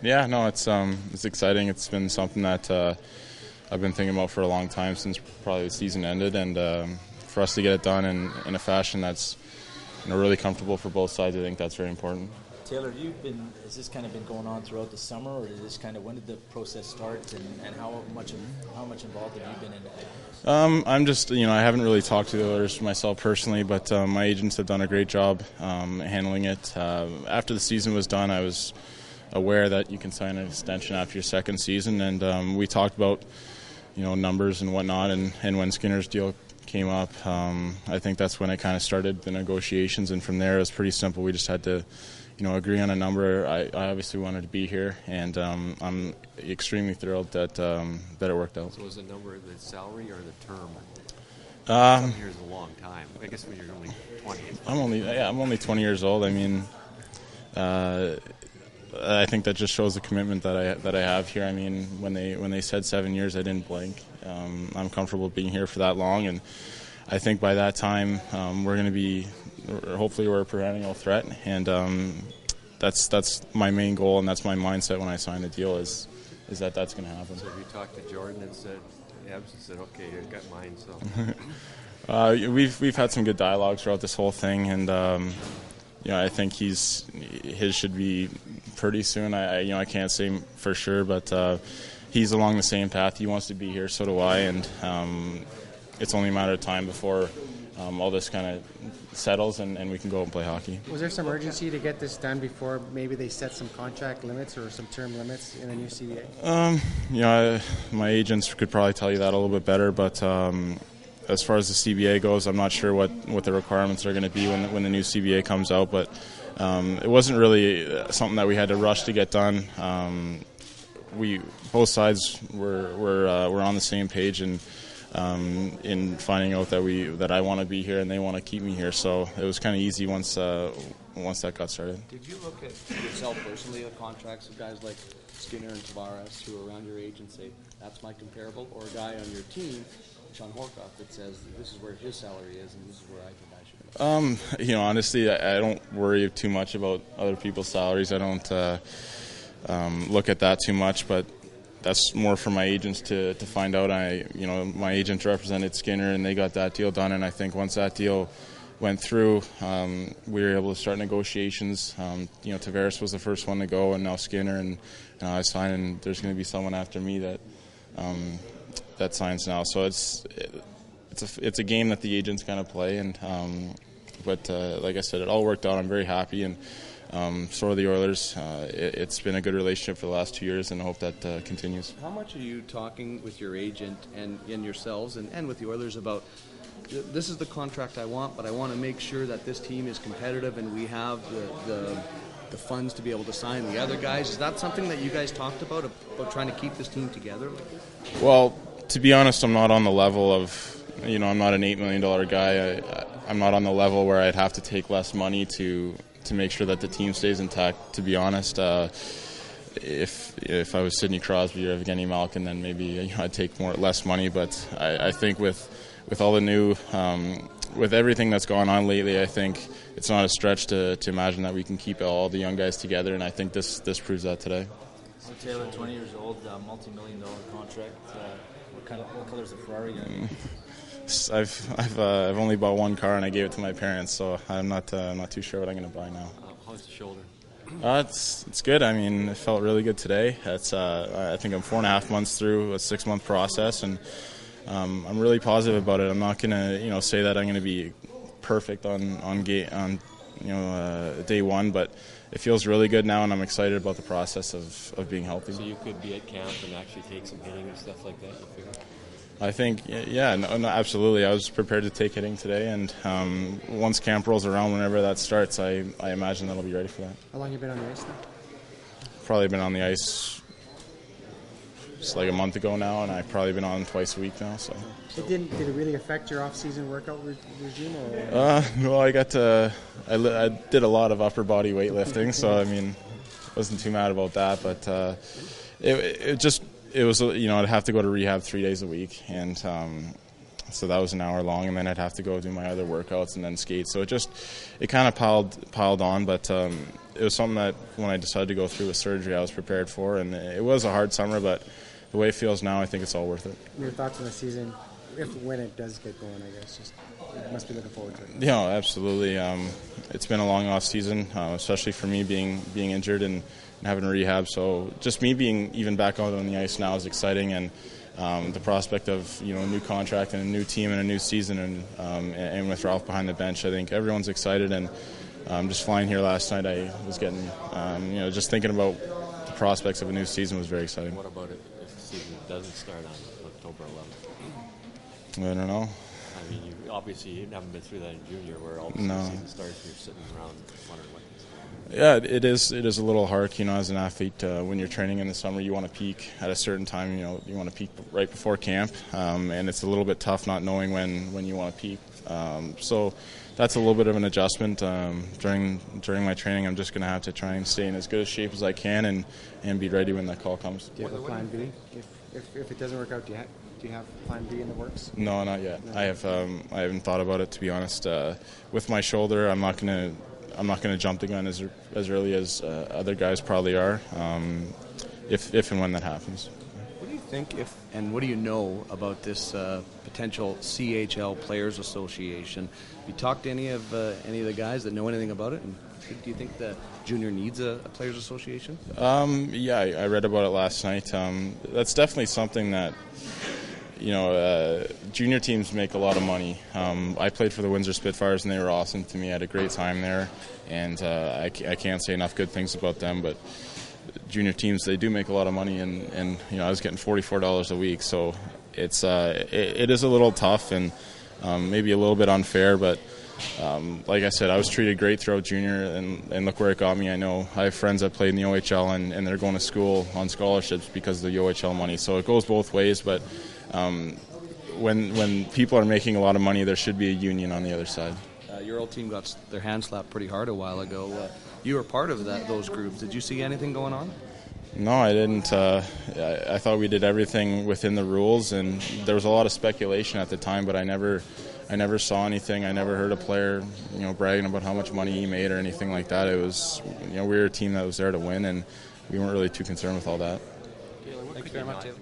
Yeah, no, it's exciting. It's been something that I've been thinking about for a long time since probably the season ended, and for us to get it done in a fashion that's really comfortable for both sides, I think that's very important. Taylor, has this kind of been going on throughout the summer, or when did the process start, and how much involved have you been in it? I'm just, I haven't really talked to the Oilers myself personally, but my agents have done a great job handling it. After the season was done, I was aware that you can sign an extension after your second season, and we talked about, numbers and whatnot, and when Skinner's deal came up, I think that's when it kind of started the negotiations, and from there it was pretty simple. We just had to agree on a number. I obviously wanted to be here, and I'm extremely thrilled that it worked out. So was the number the salary or the term? 7 years is a long time. I guess when you're only 20. I'm only 20 years old. I mean, I think that just shows the commitment that I have here. I mean, when they said 7 years, I didn't blink. I'm comfortable being here for that long, and I think by that time we're going to be. Hopefully we're a perennial threat, and that's my main goal, and that's my mindset when I sign the deal is that's going to happen. So have you talked to Jordan and said, okay, you've got mine, so? We've had some good dialogue throughout this whole thing, and I think his should be pretty soon. I can't say for sure, but he's along the same path. He wants to be here, so do I, and it's only a matter of time before all this kind of settles and we can go and play hockey. Was there some urgency to get this done before maybe they set some contract limits or some term limits in the new CBA? My agents could probably tell you that a little bit better, but as far as the CBA goes, I'm not sure what the requirements are going to be when the new CBA comes out, but it wasn't really something that we had to rush to get done. Both sides were on the same page, and in finding out that I want to be here and they want to keep me here, so it was kind of easy once that got started. Did you look at yourself personally at contracts of guys like Skinner and Tavares who are around your age and say, that's my comparable, or a guy on your team, Sean Horcoff, that says this is where his salary is and this is where I think I should be? Honestly, I don't worry too much about other people's salaries. I don't look at that too much, but that's more for my agents to find out. My agent represented Skinner, and they got that deal done. And I think once that deal went through, we were able to start negotiations. Tavares was the first one to go, and now Skinner, and I signed. And there's going to be someone after me that signs now. So it's a game that the agents kind of play, and but like I said, it all worked out. I'm very happy, and so are the Oilers. It's been a good relationship for the last 2 years, and I hope that continues. How much are you talking with your agent and yourselves and with the Oilers about, this is the contract I want, but I want to make sure that this team is competitive and we have the funds to be able to sign the other guys? Is that something that you guys talked about trying to keep this team together? Well, to be honest, I'm not on the level of, I'm not an $8 million guy. I'm not on the level where I'd have to take less money to make sure that the team stays intact. To be honest, if I was Sidney Crosby or Evgeny Malkin, then maybe I'd take less money. But I think with all the new, with everything that's gone on lately, I think it's not a stretch to imagine that we can keep all the young guys together, and I think this proves that today. So Taylor, 20 years old, multi-million-dollar contract. What color is the Ferrari going to be? I've only bought one car, and I gave it to my parents, so I'm not too sure what I'm going to buy now. How's the shoulder? It's good. I mean, it felt really good today. I think I'm 4.5 months through a 6-month process, and I'm really positive about it. I'm not going to say that I'm going to be perfect on day one, but it feels really good now, and I'm excited about the process of being healthy. So you could be at camp and actually take some hitting and stuff like that, you figure? I think, no, absolutely. I was prepared to take hitting today, and once camp rolls around, whenever that starts, I imagine that I'll be ready for that. How long have you been on the ice now? Probably been on the ice just like a month ago now, and I've probably been on twice a week now. So. Did it really affect your off-season workout regime? No, I did a lot of upper body weightlifting, so I mean, wasn't too mad about that. But it was I'd have to go to rehab 3 days a week, and so that was an hour long, and then I'd have to go do my other workouts and then skate. So it kind of piled on, but it was something that when I decided to go through with surgery, I was prepared for, and it was a hard summer, but the way it feels now, I think it's all worth it. Your thoughts on the season, when it does get going, I guess, just you must be looking forward to it. Yeah, absolutely. It's been a long off season, especially for me being injured and having rehab. So just me being even back out on the ice now is exciting, and the prospect of a new contract and a new team and a new season, and with Ralph behind the bench, I think everyone's excited. And just flying here last night, I was getting just thinking about the prospects of a new season was very exciting. What about it if the season doesn't start on October 11th? I don't know. I mean, you obviously haven't been through that in junior, where all the season starts and you're sitting around wondering what. Yeah, it is a little hard, as an athlete. When you're training in the summer, you want to peak at a certain time. You want to peak right before camp, and it's a little bit tough not knowing when you want to peak. So that's a little bit of an adjustment. During my training, I'm just going to have to try and stay in as good a shape as I can and be ready when that call comes. Do you have a plan B? If it doesn't work out, do you have plan B in the works? No, not yet. No. I haven't thought about it, to be honest. With my shoulder, I'm not going to jump the gun as early as other guys probably are, if and when that happens. What do you think and what do you know about this potential CHL Players Association? Have you talked to any of the guys that know anything about it? And do you think that junior needs a Players Association? Yeah, I read about it last night. That's definitely something that junior teams make a lot of money. I played for the Windsor Spitfires, and they were awesome to me. I had a great time there, and I can't say enough good things about them. But junior teams, they do make a lot of money, and I was getting $44 a week, so it is a little tough and maybe a little bit unfair. But like I said, I was treated great throughout junior, and look where it got me. I know I have friends that played in the OHL, and they're going to school on scholarships because of the OHL money. So it goes both ways, but when people are making a lot of money, there should be a union on the other side. Your old team got their hand slapped pretty hard a while ago. You were part of those groups. Did you see anything going on? No, I didn't. I thought we did everything within the rules, and there was a lot of speculation at the time, but I never saw anything. I never heard a player, bragging about how much money he made or anything like that. It was, we were a team that was there to win, and we weren't really too concerned with all that. Thank you very much, Taylor.